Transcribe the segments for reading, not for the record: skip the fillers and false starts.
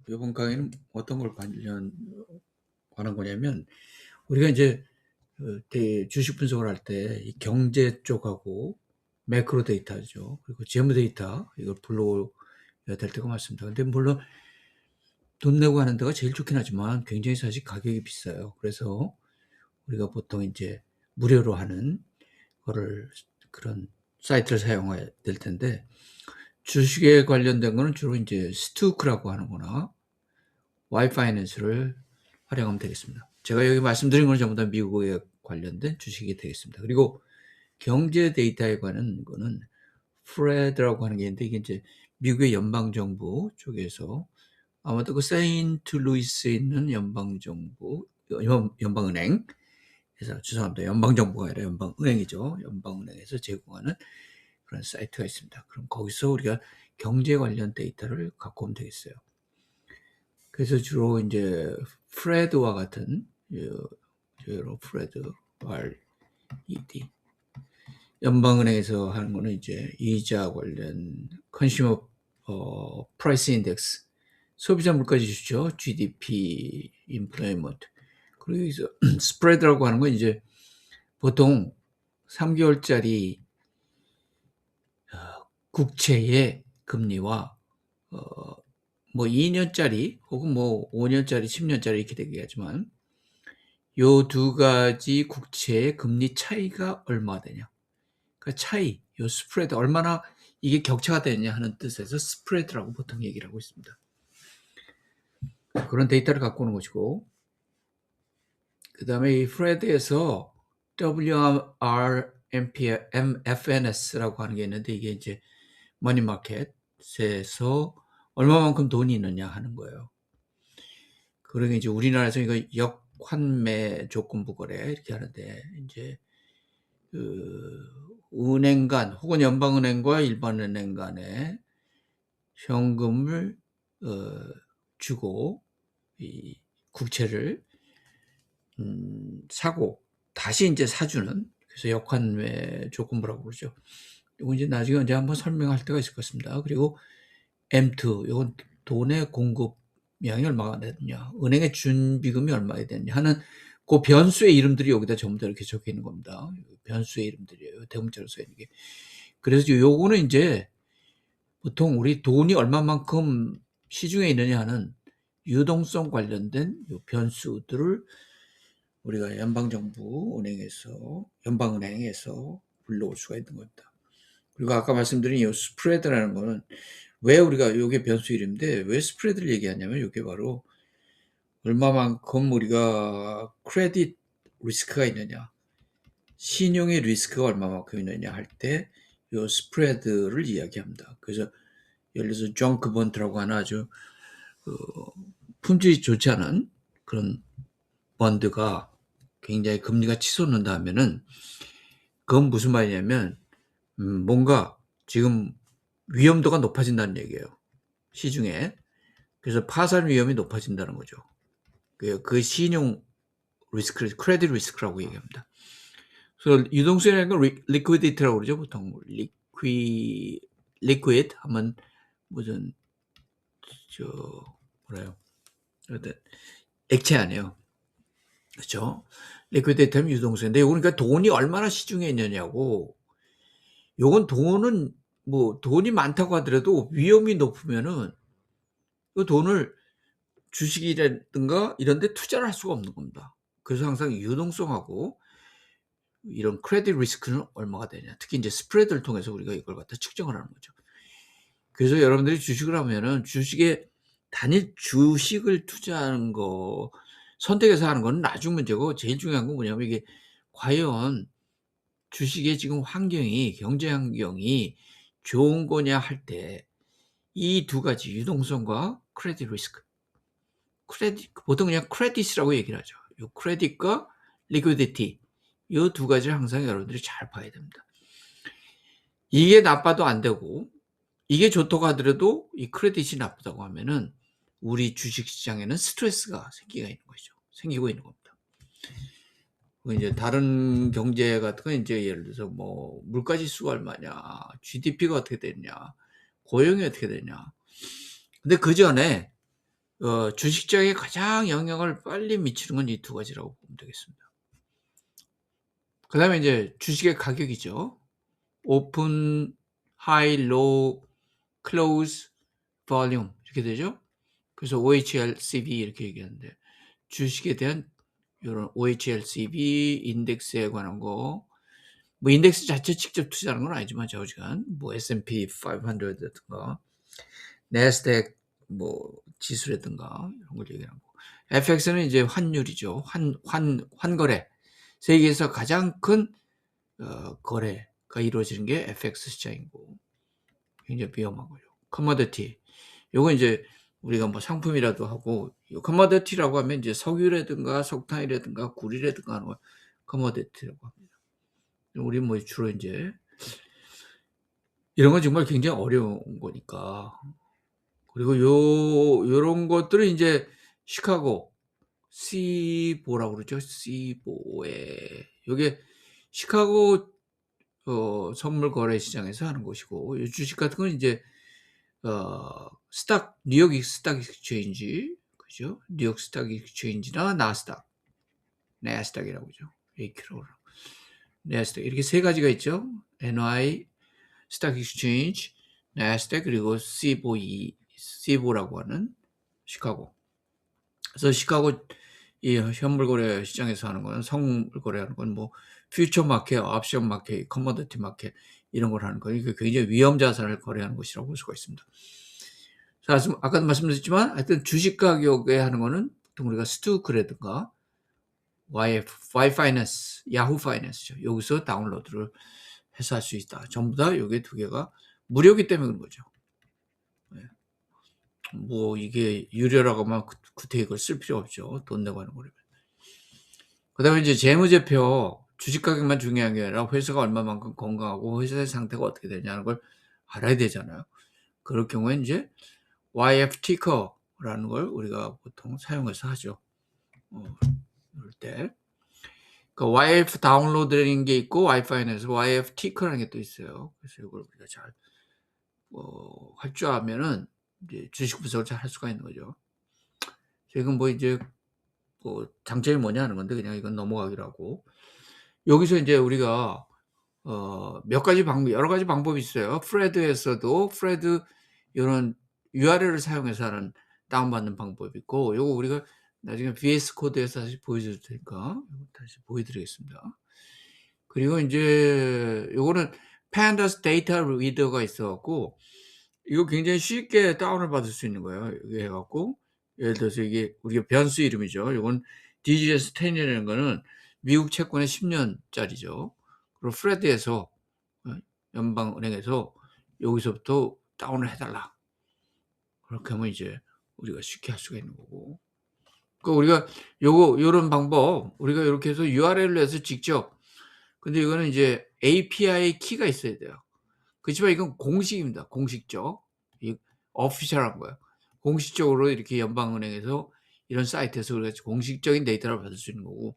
이번 강의는 어떤 걸 관한 거냐면, 우리가 이제 주식 분석을 할 때 이 경제 쪽하고 매크로 데이터죠. 그리고 재무 데이터 이걸 불러야 될 때가 많습니다. 근데 물론 돈 내고 하는 데가 제일 좋긴 하지만 굉장히 사실 가격이 비싸요. 그래서 우리가 보통 이제 무료로 하는 거를 그런 사이트를 사용해야 될 텐데, 주식에 관련된 거는 주로 이제 스투크라고 하는 거나 와이파이낸스를 활용하면 되겠습니다. 제가 여기 말씀드린 건 전부 다 미국에 관련된 주식이 되겠습니다. 그리고 경제 데이터에 관한 거는 프레드라고 하는 게 있는데, 이게 이제 미국의 연방정부 쪽에서 아마도 그 세인트루이스에 있는 연방정부, 연방은행, 그래서 죄송합니다. 연방정부가 아니라 연방은행이죠. 연방은행에서 제공하는 그런 사이트가 있습니다. 그럼 거기서 우리가 경제 관련 데이터를 갖고 오면 되겠어요. 그래서 주로 이제 프레드와 같은 프레드 RED 연방은행에서 하는 거는 이제 이자 관련 컨슈머 프라이스 인덱스 소비자 물가 지수죠. GDP, 인플레이먼트. 그리고 여기서 스프레드라고 하는 건 이제 보통 3개월짜리 국채의 금리와 뭐 2년짜리 혹은 뭐 5년짜리, 10년짜리 이렇게 되게 하지만 요 두 가지 국채의 금리 차이가 얼마가 되냐. 그 차이, 요 스프레드 얼마나 이게 격차가 되느냐 하는 뜻에서 스프레드라고 보통 얘기를 하고 있습니다. 그런 데이터를 갖고 오는 것이고, 그 다음에 이 프레드에서 WRMFNS라고 하는 게 있는데, 이게 이제 머니마켓에서 얼마만큼 돈이 있느냐 하는 거예요. 그러게 이제 우리나라에서 이거 역환매 조건부 거래 이렇게 하는데, 이제 은행 간 혹은 연방은행과 일반은행 간에 현금을 주고 이 국채를 사고 다시 이제 사주는, 그래서 역환매 조건부라고 그러죠. 이거 이제 나중에 언제 한번 설명할 때가 있을 것 같습니다. 그리고 M2, 이건 돈의 공급량이 얼마가 되느냐, 은행의 준비금이 얼마가 되느냐 하는 그 변수의 이름들이 여기다 전부 다 이렇게 적혀 있는 겁니다. 변수의 이름들이에요. 대문자로 써 있는 게. 그래서 요거는 이제 보통 우리 돈이 얼마만큼 시중에 있느냐 하는 유동성 관련된 요 변수들을 우리가 연방은행에서 불러올 수가 있는 겁니다. 그리고 아까 말씀드린 이 스프레드라는 거는 왜 우리가 요게 변수 이름인데 왜 스프레드를 얘기하냐면, 요게 바로 얼마만큼 우리가 크레딧 리스크가 있느냐, 신용의 리스크가 얼마만큼 있느냐 할 때 요 스프레드를 이야기합니다. 그래서 예를 들어서 정크 번드라고 하나 아주 품질이 좋지 않은 그런 번드가 굉장히 금리가 치솟는다 하면은, 그건 무슨 말이냐면 뭔가 지금 위험도가 높아진다는 얘기예요, 시중에. 그래서 파산 위험이 높아진다는 거죠. 그 신용 리스크, 크레딧 리스크라고 얘기합니다. 그래서 유동성이라는 건 리퀴디티라고 그러죠. 보통 리퀴드 하면 무슨 뭐래요? 액체 아니에요. 그렇죠? 리퀴디티 하면 유동성인데, 요건 그러니까 돈이 얼마나 시중에 있느냐고. 요건 돈은 뭐 돈이 많다고 하더라도 위험이 높으면은 그 돈을 주식이라든가 이런 데 투자를 할 수가 없는 겁니다. 그래서 항상 유동성하고 이런 크레딧 리스크는 얼마가 되냐, 특히 이제 스프레드를 통해서 우리가 이걸 갖다 측정을 하는 거죠. 그래서 여러분들이 주식을 하면은 단일 주식을 투자하는 거 선택해서 하는 건 나중 문제고, 제일 중요한 건 뭐냐면 이게 과연 주식의 지금 경제 환경이 좋은 거냐 할 때 이 두 가지 유동성과 크레딧 리스크, 보통 그냥 크레딧이라고 얘기를 하죠. 요 크레딧과 리퀴디티, 이 두 가지를 항상 여러분들이 잘 봐야 됩니다. 이게 나빠도 안 되고 이게 좋다고 하더라도 이 크레딧이 나쁘다고 하면은 우리 주식시장에는 스트레스가 생기고 있는 겁니다. 이제 다른 경제 같은 건 이제 예를 들어서 뭐 물가지수가 얼마냐, GDP가 어떻게 되냐, 고용이 어떻게 되냐. 근데 그 전에 주식장에 가장 영향을 빨리 미치는 건 이 두 가지라고 보면 되겠습니다. 그다음에 이제 주식의 가격이죠. 오픈, 하이, 로우, 클로즈, 볼륨 이렇게 되죠. 그래서 OHLCV 이렇게 얘기하는데 주식에 대한 요런 OHLCV 인덱스에 관한 거, 뭐 인덱스 자체 직접 투자하는 건 아니지만 좌우지간 뭐 S&P 500라든가 나스닥 뭐 지수라든가 이런 걸 얘기하는 거. FX는 이제 환율이죠. 환거래. 세계에서 가장 큰 거래가 이루어지는 게 FX 시장이고 굉장히 위험한 거죠. 커머디티. 요거 이제 우리가 뭐 상품이라도 하고 요 커머디티라고 하면 이제 석유라든가 석탄이라든가 구리라든가 하는 걸 커머디티라고 합니다. 우리 뭐 주로 이제 이런 건 정말 굉장히 어려운 거니까. 그리고 요런 것들은 이제 시카고 시보라고 그러죠. 시보에 요게 시카고 선물 거래 시장에서 하는 것이고, 요 주식 같은 건 이제 뉴욕 스탁 익스체인지, 그죠? 뉴욕 스탁 익스체인지나 나스닥이라고 그러죠. AQ로. 나스닥 이렇게 세 가지가 있죠. NY 스탁 익스체인지, 나스닥 그리고 시보라고 하는 시카고. 그래서 시카고 이 현물 거래 시장에서 하는 거는 선물 거래하는 건 뭐 퓨처 마켓, 옵션 마켓, 커머디티 마켓 이런 걸 하는 거니까 굉장히 위험 자산을 거래하는 것이라고 볼 수가 있습니다. 자, 아까도 말씀드렸지만 하여튼 주식 가격에 하는 거는 보통 우리가 스투크라든가 Y 파이낸스, 야후 파이낸스죠. 여기서 다운로드를 해서 할 수 있다. 전부 다 요게 두 개가 무료이기 때문에 그런 거죠. 네. 뭐 이게 유료라고 하면 구태 이걸 쓸 필요 없죠. 돈 내고 하는 거라면. 그다음에 이제 재무제표, 주식 가격만 중요한 게 아니라 회사가 얼마만큼 건강하고 회사의 상태가 어떻게 되냐는 걸 알아야 되잖아요. 그럴 경우에 이제 YF 티커라는 걸 우리가 보통 사용해서 하죠. 이럴 때. 그 YF 다운로드라는 게 있고 와이파이에서 YF 티커라는 게 또 있어요. 그래서 이걸 우리가 잘 할 줄 알면은 이제 주식 분석을 잘 할 수가 있는 거죠. 지금 뭐 이제 뭐 장점이 뭐냐 하는 건데 그냥 이건 넘어가기로 하고, 여기서 이제 우리가 몇 가지 여러 가지 방법이 있어요. 프레드에서도 프레드 이런 URL을 사용해서 하는 다운받는 방법이 있고, 요거 우리가 나중에 VS 코드에서 다시 보여줄 테니까 다시 보여드리겠습니다. 그리고 이제 요거는 pandas 데이터 리더가 있어갖고 이거 굉장히 쉽게 다운을 받을 수 있는 거예요. 이게 해갖고 예를 들어서 이게 우리가 변수 이름이죠. 요건 DGS10이라는 거는 미국 채권의 10년짜리죠. 그리고 프레드에서 연방은행에서 여기서부터 다운을 해달라. 그렇게 하면 이제 우리가 쉽게 할 수가 있는 거고. 그 우리가 요런 방법 우리가 이렇게 해서 URL을 내서 직접, 근데 이거는 이제 API 키가 있어야 돼요. 그렇지만 이건 공식입니다. 공식적. 이 오피셜한 거예요. 공식적으로 이렇게 연방은행에서 이런 사이트에서 우리가 공식적인 데이터를 받을 수 있는 거고,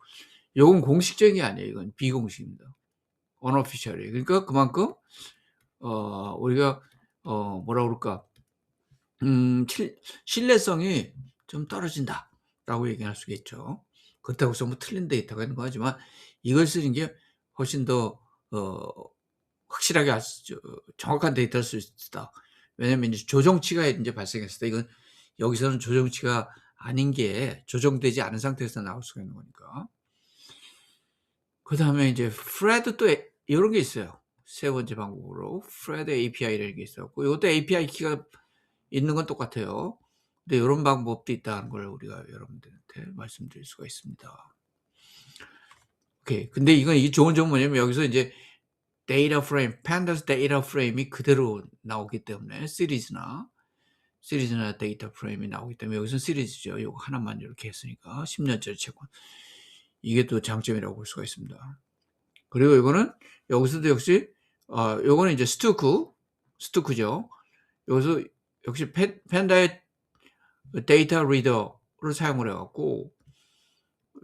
요건 공식적인 게 아니에요. 이건 비공식입니다. unofficial이에요. 그러니까 그만큼 우리가 뭐라 그럴까? 신뢰성이 좀 떨어진다라고 얘기할 수가 있죠. 그렇다고 해서 뭐 틀린 데이터가 있는 거 하지만 이걸 쓰는 게 훨씬 더 확실하게 정확한 데이터를 쓸 수 있다. 왜냐면 이제 조정치가 이제 발생했을 때 이건 여기서는 조정치가 아닌 게 조정되지 않은 상태에서 나올 수가 있는 거니까. 그다음에 이제 프레드 또 이런 게 있어요. 세 번째 방법으로 프레드 API라는 게 있었고, 이것도 API 키가 있는 건 똑같아요. 근데 이런 방법도 있다는 걸 우리가 여러분들한테 말씀드릴 수가 있습니다. 오케이. 근데 이 좋은 점은 뭐냐면 여기서 이제 데이터 프레임, pandas 데이터 프레임이 그대로 나오기 때문에 시리즈나 데이터 프레임이 나오기 때문에 여기서는 시리즈죠. 이거 하나만 이렇게 했으니까 10년짜리 채권. 이게 또 장점이라고 볼 수가 있습니다. 그리고 이거는 여기서도 역시 요거는 이제 스투크죠. 여기서 역시 팬다의 데이터 리더를 사용을 해갖고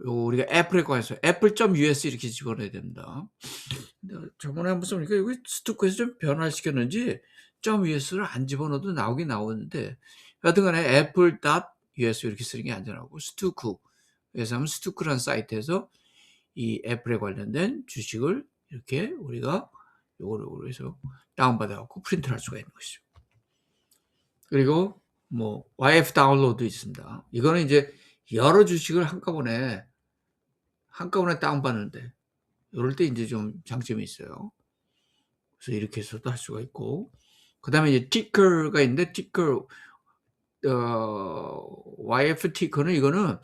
우리가 애플에 관해서 apple.us 이렇게 집어넣어야 됩니다. 저번에 한번 써보니까 여기 스투크에서 좀 변화시켰는지 .us를 안 집어넣어도 나오긴 나오는데, 여하튼간에 apple.us US 이렇게 쓰는 게 안전하고 스투크에서 하면 스투크라는 사이트에서 이 애플에 관련된 주식을 이렇게 우리가 요거를 해서 다운받아 갖고 프린트를 할 수가 있는 것이죠. 그리고 뭐 YF 다운로드 있습니다. 이거는 이제 여러 주식을 한꺼번에 다운받는데 이럴 때 이제 좀 장점이 있어요. 그래서 이렇게 해서도 할 수가 있고, 그다음에 이제 티커가 있는데 YF 티커는 이거는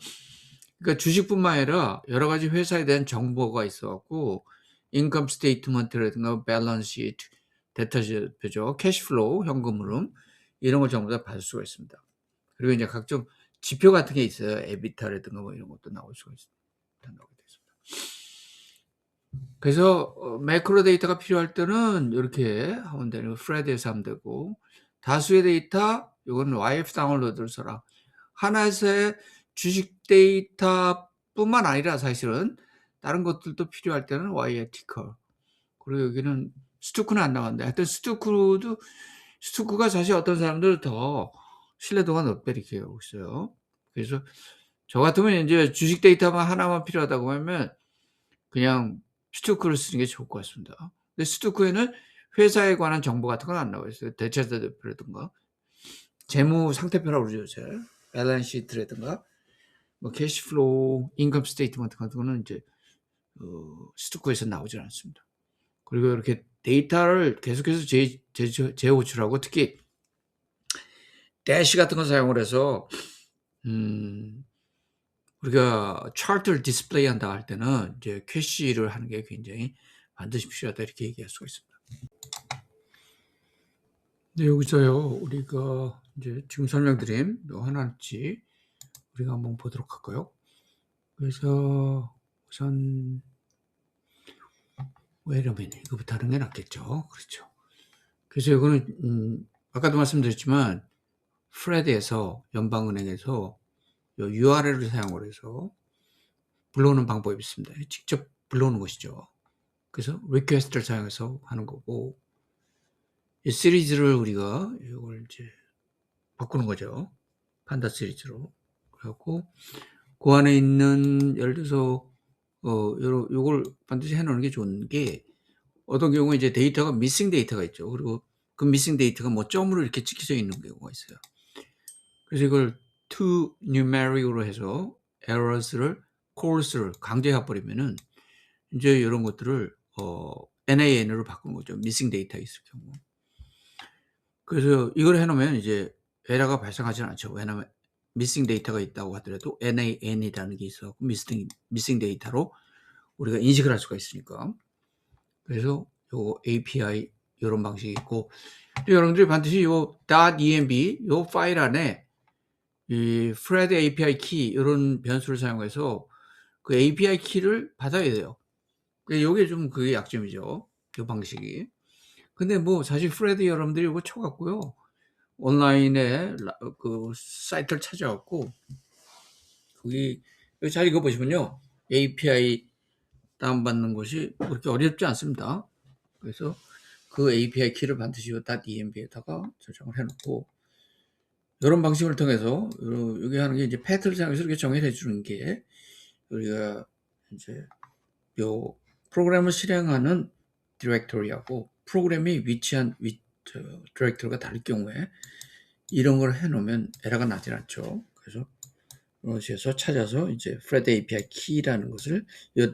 그러니까 주식뿐만 아니라 여러 가지 회사에 대한 정보가 있어 갖고 인컴 스테이트먼트라든가 밸런스 시트, 대타표죠, 캐시플로우, 현금 흐름 이런 걸 전부 다 받을 수가 있습니다. 그리고 이제 각종 지표 같은 게 있어요. 에비타라든가 뭐 이런 것도 나올 수가 있습니다. 나오게 되겠습니다. 그래서 매크로 데이터가 필요할 때는 이렇게 하면 되는 거, 프레드에서 하면 되고, 다수의 데이터 이건 YF 다운로드를 써라. 하나의 주식 데이터뿐만 아니라 사실은 다른 것들도 필요할 때는 YF 티커. 그리고 여기는 스투크는 안 나왔는데, 하여튼 스투크가 사실 어떤 사람들은 더 신뢰도가 높게 이렇게 하고 있어요. 그래서 저 같으면 이제 주식 데이터만 하나만 필요하다고 하면 그냥 스투크를 쓰는 게 좋을 것 같습니다. 근데 스투크에는 회사에 관한 정보 같은 건 안 나와 있어요. 대차자 대표라든가 재무 상태표라고 그러죠. 밸런스 시트라든가 뭐 캐시플로우, 인컴 스테이트먼트 같은 거는 이제 스투크에서 나오질 않습니다. 그리고 이렇게 데이터를 계속해서 재호출하고 특히 대시 같은 거 사용을 해서 우리가 차트를 디스플레이 한다 할 때는 이제 캐시를 하는 게 굉장히 반드시 필요하다 이렇게 얘기할 수가 있습니다. 네, 여기서요 우리가 이제 지금 설명드린 요 하나씩 우리가 한번 보도록 할까요? 그래서 우선 이러면 이거부터 하는 게 낫겠죠. 그렇죠. 그래서 이거는 아까도 말씀드렸지만 프레드에서 연방은행에서 요 URL을 사용을 해서 불러오는 방법이 있습니다. 직접 불러오는 것이죠. 그래서 리퀘스트를 사용해서 하는 거고, 이 시리즈를 우리가 이걸 이제 바꾸는 거죠. 판다 시리즈로. 그래갖고 그 안에 있는 예를 들어서 요걸 반드시 해놓는 게 좋은 게, 어떤 경우에 이제 데이터가 미싱 데이터가 있죠. 그리고 그 미싱 데이터가 뭐 점으로 이렇게 찍혀져 있는 경우가 있어요. 그래서 이걸 to numeric으로 해서 errors를 coarse를 강제해 버리면은 이제 이런 것들을 NaN으로 바꾸는 거죠. 미싱 데이터 있을 경우. 그래서 이걸 해놓으면 이제 에러가 발생하지는 않죠. 왜냐하면 미싱 데이터가 있다고 하더라도 NaN이라는 게 있어 미싱 데이터로 우리가 인식을 할 수가 있으니까. 그래서 요 API 이런 방식이 있고, 여러분들이 반드시 요 .env 요 파일 안에 이 thread API 키 이런 변수를 사용해서 그 API 키를 받아야 돼요. 요게 좀 그게 약점이죠. 요 방식이. 근데 뭐 사실 프레드 여러분들이 이거 쳐갖고요. 온라인에 그 사이트를 찾아갖고 거기 여기 잘 읽어보시면요. API 다운받는 것이 그렇게 어렵지 않습니다. 그래서 그 API 키를 반드시 .env에다가 저장을 해놓고 이런 방식을 통해서 여기 하는 게 이제 패트를 사용해서 이렇게 정의를 해주는 게 우리가 이제 요 프로그램을 실행하는 디렉토리하고 프로그램이 위치한 디렉토리가 다를 경우에 이런 걸 해놓으면 에러가 나질 않죠. 그래서 그것에서 찾아서 이제 thread API key라는 것을 이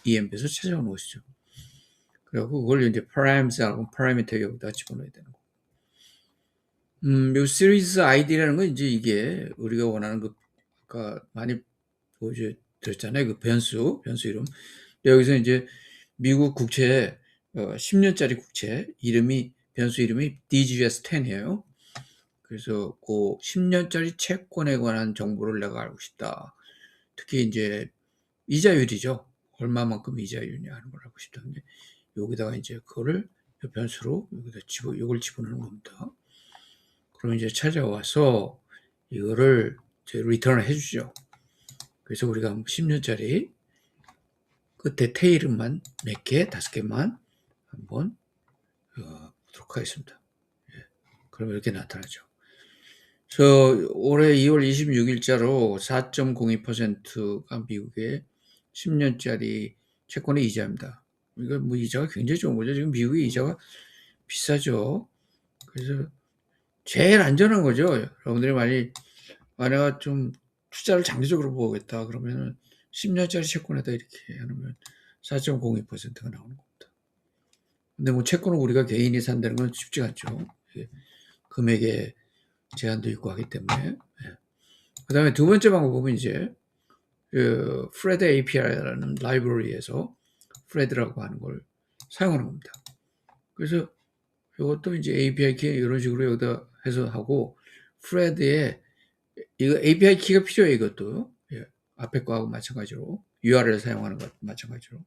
.env에서 찾아오는 것이죠. 그리고 그걸 이제 params하고 parameter 여기다 집어넣어야 되는 거. 요 series id라는 건 이제 이게 우리가 원하는 그가 많이 보여드렸잖아요. 그 변수 이름. 여기서 이제 미국 국채 10년짜리 국채 변수 이름이 DGS10이에요. 그래서 그 10년짜리 채권에 관한 정보를 내가 알고 싶다. 특히 이제 이자율이죠. 얼마만큼 이자율이냐 하는 걸 알고 싶다는데 여기다가 이제 그거를 변수로 여기다 이걸 집어넣는 겁니다. 그럼 이제 찾아와서 이거를 이제 리턴을 해주죠. 그래서 우리가 10년짜리 끝에 테일만 몇 개, 5개만 한번 보도록 하겠습니다. 예. 그럼 이렇게 나타나죠. 올해 2월 26일자로 4.02%가 미국의 10년짜리 채권의 이자입니다. 이거 뭐 이자가 굉장히 좋은 거죠. 지금 미국의 이자가 비싸죠. 그래서 제일 안전한 거죠. 여러분들이 만약 좀 투자를 장기적으로 보겠다 그러면은 10년짜리 채권에다 이렇게 해놓으면 4.02%가 나오는 겁니다. 근데 뭐 채권을 우리가 개인이 산다는 건 쉽지가 않죠. 금액의 제한도 있고 하기 때문에. 그 다음에 두 번째 방법은 이제 프레드 API라는 라이브러리에서 프레드라고 하는 걸 사용하는 겁니다. 그래서 이것도 이제 API 키 이런 식으로 여기다 해서 하고 프레드에 이거 API 키가 필요해요. 이것도 앞에 거하고 마찬가지로 URL 사용하는 것 마찬가지로.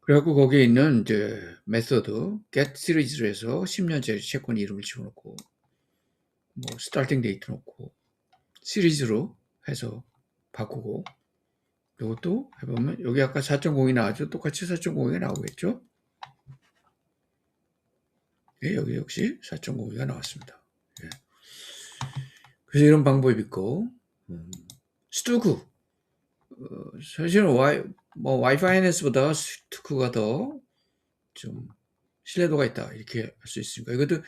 그래갖고 거기에 있는 이제 메서드 get 시리즈로 해서 10년짜리 채권 이름을 집어넣고 뭐 스타팅 데이트 넣고 시리즈로 해서 바꾸고 이것도 해보면 여기 아까 4.0이 나왔죠. 똑같이 4.0이 나오겠죠. 예, 여기 역시 4.0가 나왔습니다. 예. 그래서 이런 방법이 있고 스투크 사실은 와이파이넷보다 스투크가 더 좀 신뢰도가 있다 이렇게 할 수 있으니까 이것도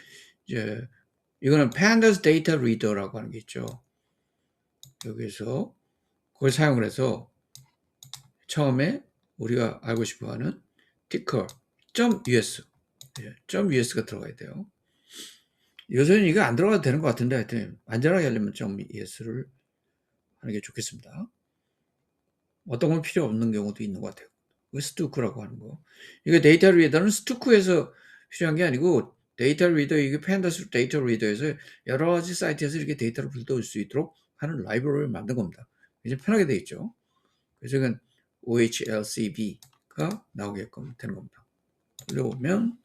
이제 이거는 Pandas Data Reader라고 하는 게 있죠. 여기서 그걸 사용을 해서 처음에 우리가 알고 싶어하는 ticker .us .us가 들어가야 돼요. 요새는 이거 안 들어가도 되는 것 같은데 하여튼 안전하게 하려면 .us를 하는 게 좋겠습니다. 어떤 건 필요 없는 경우도 있는 것 같아요. 스투크라고 하는 거. 이거 데이터 리더는 스투크에서 필요한 게 아니고 데이터 리더 이게 팬더스 데이터 리더에서 여러 가지 사이트에서 이렇게 데이터를 불러올 수 있도록 하는 라이브러리를 만든 겁니다. 이제 편하게 되어 있죠. 그래서 이건 OHLCB가 나오게끔 되는 겁니다. 돌려보면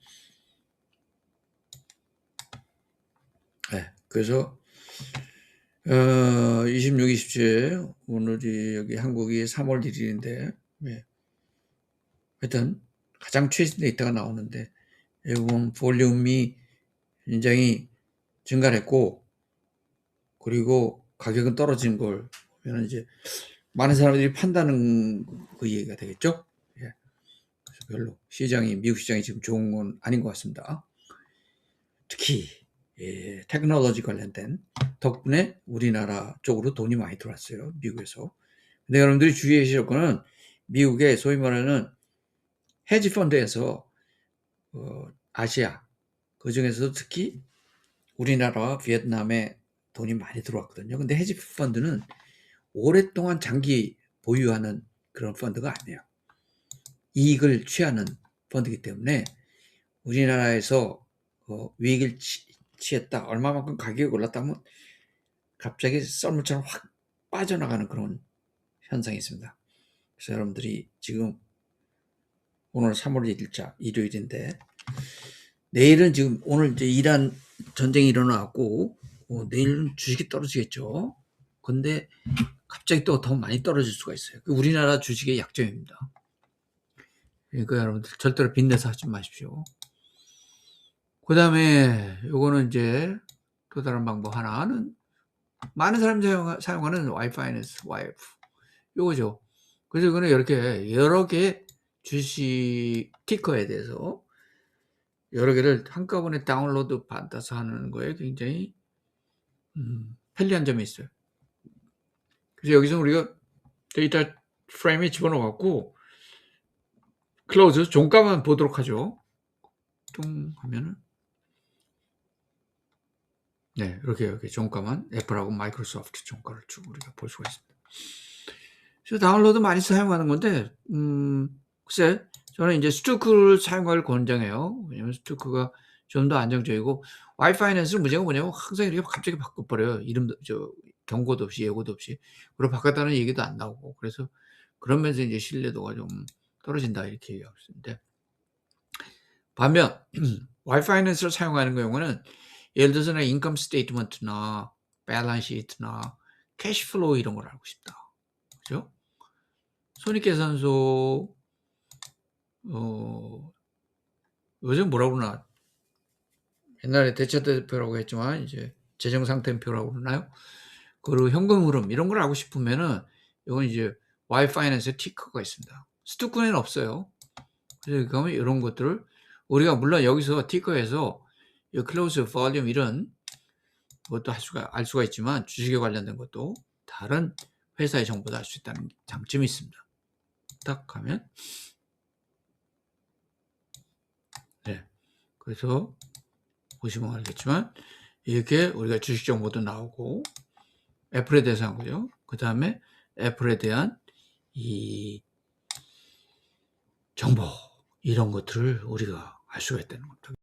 네, 그래서 26, 27 오늘이 여기 한국이 3월 1일인데 네. 하여튼 가장 최신 데이터가 나오는데 보면 볼륨이 굉장히 증가했고 그리고 가격은 떨어진 걸 보면 이제 많은 사람들이 판다는 그 얘기가 되겠죠. 예. 그래서 별로 미국 시장이 지금 좋은 건 아닌 것 같습니다. 특히 테크놀로지 관련된 덕분에 우리나라 쪽으로 돈이 많이 들어왔어요. 미국에서. 근데 여러분들이 주의하실 거는 미국의 소위 말하는 헤지 펀드에서 아시아 그 중에서도 특히 우리나라와 베트남에 돈이 많이 들어왔거든요. 근데 헤지 펀드는 오랫동안 장기 보유하는 그런 펀드가 아니에요. 이익을 취하는 펀드이기 때문에 우리나라에서 위익을 취했다. 얼마만큼 가격이 올랐다면 갑자기 썰물처럼 확 빠져나가는 그런 현상이 있습니다. 그래서 여러분들이 지금 오늘 3월 1일자 일요일인데 내일은 지금 오늘 이제 이란 전쟁이 일어나고 내일은 주식이 떨어지겠죠. 근데 갑자기 또 더 많이 떨어질 수가 있어요. 우리나라 주식의 약점입니다. 그러니까 여러분들 절대로 빚내서 하지 마십시오. 그 다음에 요거는 이제 또 다른 방법 하나는 많은 사람들이 사용하는 와이파이넷 와이프 요거죠. 그래서 이거는 이렇게 여러 개 주식 티커에 대해서 여러 개를 한꺼번에 다운로드 받아서 하는 거에 굉장히 편리한 점이 있어요. 그래서 여기서 우리가 데이터 프레임에 집어넣어 갖고 클로즈 종가만 보도록 하죠. 뚱 하면은 네, 이렇게 종가만 애플하고 마이크로소프트 종가를 쭉 우리가 볼 수가 있습니다. 그래서 다운로드 많이 사용하는 건데 글쎄 저는 이제 스투크를 사용할 권장해요. 왜냐면 스투크가 좀 더 안정적이고 와이파이넷은 문제가 뭐냐면 항상 이렇게 갑자기 바꿔버려요. 이름도 경고도 없이 예고도 없이 그리고 바꿨다는 얘기도 안 나오고 그래서 그런 면에서 이제 신뢰도가 좀 떨어진다 이렇게 얘기하고 있는데 반면 와이파이넷을 사용하는 경우는 예를 들어서 내 인컴 스테이트먼트나 밸런스 시트나 캐시플로우 이런 걸 알고 싶다. 그죠? 손익계산서 요즘 뭐라 그러나 옛날에 대차대표라고 했지만 이제 재정 상태표라고 그러나요? 그리고 현금 흐름 이런 걸 알고 싶으면은 이건 이제 Y 파이낸스에 티커가 있습니다. 스투쿤에는 없어요. 그래서 그러면 이런 것들을 우리가 물론 여기서 티커에서 이 클로즈 볼륨 이런 것도 알 수가 있지만 주식에 관련된 것도 다른 회사의 정보도 알 수 있다는 장점이 있습니다. 딱 하면 네. 그래서 보시면 알겠지만 이렇게 우리가 주식 정보도 나오고 애플에 대해서 한 거죠. 그 다음에 애플에 대한 이 정보 이런 것들을 우리가 알 수가 있다는 겁니다.